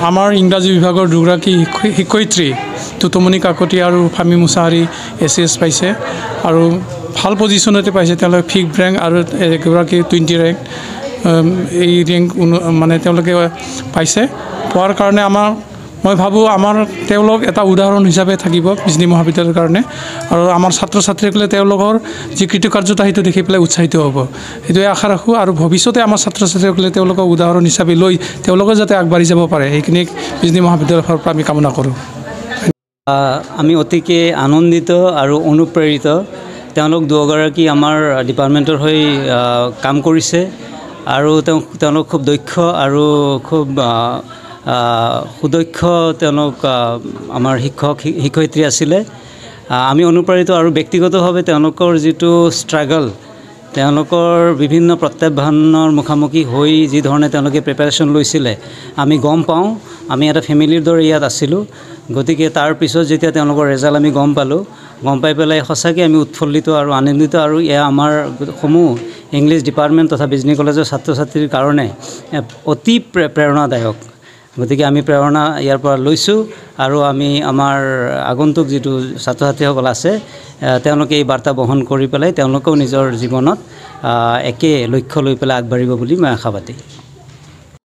আমাৰ ইংৰাজী বিভাগৰ দুগৰাকী শিক্ষয়িত্ৰী তুতুমণি কাকতি আৰু ফামি মুছাহাৰী এছ পাইছে আৰু ভাল পজিশ্যনতে পাইছে তেওঁলোকে 5th ৰেংক আৰু এগৰাকী 20 ৰেংক এই ৰেংক মানে তেওঁলোকে পাইছে পোৱাৰ কাৰণে মই ভাবোঁ আমাৰ তেওঁলোক এটা উদাহৰণ হিচাপে থাকিব বিজনী মহাবিদ্যালয়ৰ কাৰণে আৰু আমাৰ ছাত্ৰ ছাত্ৰীসকলে তেওঁলোকৰ যি কৃতকাৰ্যতা সেইটো দেখি পেলাই উৎসাহিত হ'ব এইটোৱে আশা ৰাখোঁ আৰু ভৱিষ্যতে আমাৰ ছাত্ৰ ছাত্ৰীসকলে তেওঁলোকক উদাহৰণ হিচাপে লৈ তেওঁলোকে যাতে আগবাঢ়ি যাব পাৰে সেইখিনি বিজনী মহাবিদ্যালয়ৰ পৰা আমি কামনা কৰোঁ আমি অতিকে আনন্দিত আৰু অনুপ্ৰেৰিত তেওঁলোক দুগৰাকী আমাৰ ডিপাৰ্টমেণ্টৰ হৈ কাম কৰিছে আৰু তেওঁলোক খুব দক্ষ আৰু খুব সুদক্ষ তেওঁলোক আমাৰ শিক্ষয়িত্ৰী আছিলে আমি অনুপ্ৰাণিত আৰু ব্যক্তিগতভাৱে তেওঁলোকৰ যিটো ষ্ট্ৰাগল তেওঁলোকৰ বিভিন্ন প্ৰত্যাহ্বানৰ মুখামুখি হৈ যি ধৰণে তেওঁলোকে প্ৰিপাৰেশ্যন লৈছিলে আমি গম পাওঁ আমি এটা ফেমিলিৰ দৰে ইয়াত আছিলোঁ গতিকে তাৰ পিছত যেতিয়া তেওঁলোকৰ ৰেজাল্ট আমি গম পাই পেলাই সঁচাকৈ আমি উৎফুল্লিত আৰু আনন্দিত আৰু এয়া আমাৰ সমূহ ইংলিছ ডিপাৰ্টমেণ্ট তথা বিজনী কলেজৰ ছাত্ৰ ছাত্ৰীৰ কাৰণে অতি প্ৰেৰণাদায়ক গতিকে আমি প্ৰেৰণা ইয়াৰ পৰা লৈছোঁ আৰু আমি আমাৰ আগন্তুক যিটো ছাত্ৰ ছাত্ৰীসকল আছে তেওঁলোকে এই বাৰ্তা বহন কৰি পেলাই তেওঁলোকেও নিজৰ জীৱনত একে লক্ষ্য লৈ পেলাই আগবাঢ়িব বুলি মই আশাবাদী